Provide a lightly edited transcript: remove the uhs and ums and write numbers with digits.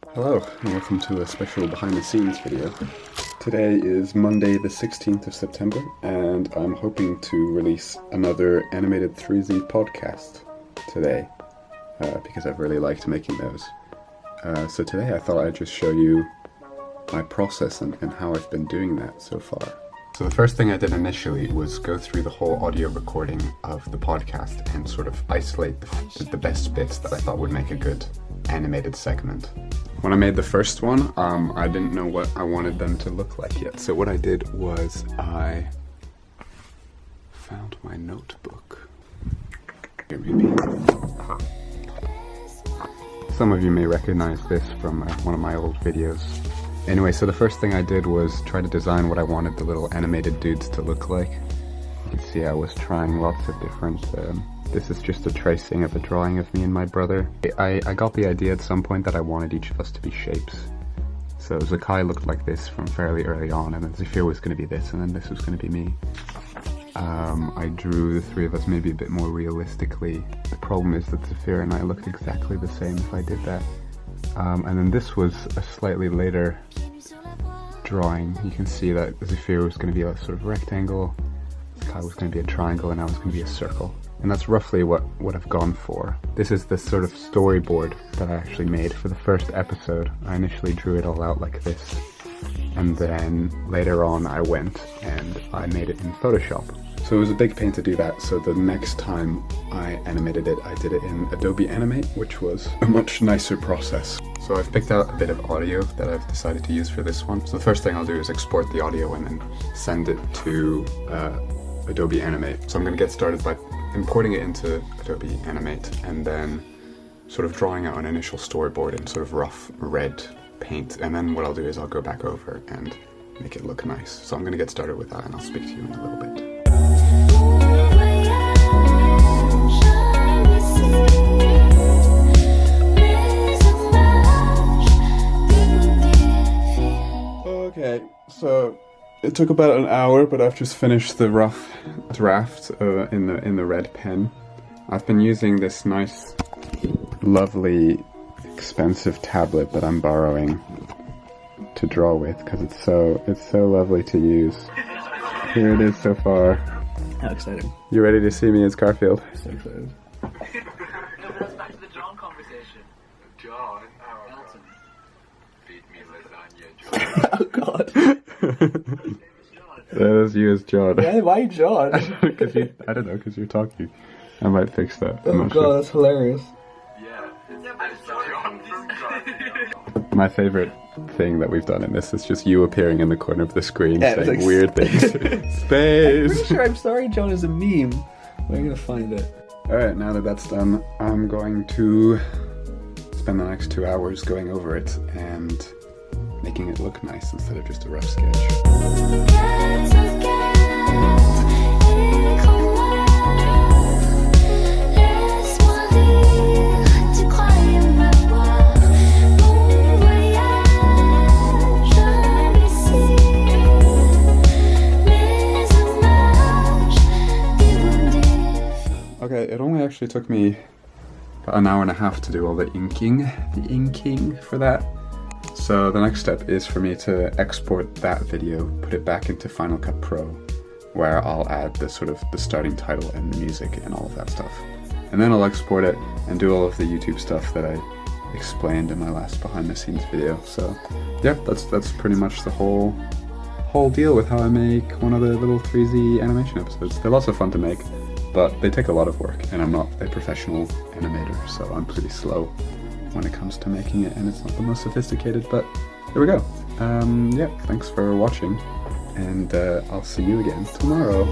Hello, and welcome to a special behind-the-scenes video. Today is Monday the 16th of September, and I'm hoping to release another animated 3Z podcast today, because I've really liked making those. So today I thought I'd just show you my process and how I've been doing that so far. So the first thing I did initially was go through the whole audio recording of the podcast and sort of isolate the best bits that I thought would make a good animated segment. When I made the first one, I didn't know what I wanted them to look like yet. So what I did was I found my notebook. Here, maybe. Some of you may recognize this from one of my old videos. Anyway, so the first thing I did was try to design what I wanted the little animated dudes to look like. You can see I was trying lots of different... this is just a tracing of a drawing of me and my brother. I got the idea at some point that I wanted each of us to be shapes. So Zakai looked like this from fairly early on, and then Zafir was going to be this, and then this was going to be me. I drew the three of us maybe a bit more realistically. The problem is that Zafir and I looked exactly the same if I did that. And then this was a slightly later drawing. You can see that Zafir was going to be a sort of rectangle, Zakai was going to be a triangle, and I was going to be a circle. And that's roughly what I've gone for. This is the sort of storyboard that I actually made for the first episode. I initially drew it all out like this, and then later on I went and I made it in Photoshop. So it was a big pain to do that, so the next time I animated it, I did it in Adobe Animate, which was a much nicer process. So I've picked out a bit of audio that I've decided to use for this one. So the first thing I'll do is export the audio and then send it to Adobe Animate. So I'm going to get started by importing it into Adobe Animate and then sort of drawing out an initial storyboard in sort of rough red paint, and then what I'll do is I'll go back over and make it look nice. So I'm going to get started with that and I'll speak to you in a little bit. Okay, so it took about an hour, but I've just finished the rough draft in the red pen. I've been using this nice, lovely, expensive tablet that I'm borrowing to draw with because it's so lovely to use. Here it is so far. How exciting! You ready to see me as Garfield? So excited. That's back to the John conversation. John? Oh, Elton. Feed me lasagna, John. Oh god. That is you as John. Why John? Because I don't know, because you're talking. I might fix that. Oh god, that's hilarious. Yeah. It's John from John. My favourite thing that we've done in this is just you appearing in the corner of the screen Yeah, saying like, weird things. I'm Space! pretty sure I'm Sorry John is a meme. Where are you gonna find it? Alright, now that that's done, I'm going to spend the next 2 hours going over it and making it look nice instead of just a rough sketch. Okay, it only actually took me about an hour and a half to do all the inking for that. So the next step is for me to export that video, put it back into Final Cut Pro, where I'll add the starting title and the music and all of that stuff. And then I'll export it and do all of the YouTube stuff that I explained in my last behind the scenes video. So yeah, that's pretty much the whole deal with how I make one of the little 3Z animation episodes. They're lots of fun to make, but they take a lot of work, and I'm not a professional animator, so I'm pretty slow when it comes to making it, and it's not the most sophisticated, but there we go. Yeah, thanks for watching, and I'll see you again tomorrow.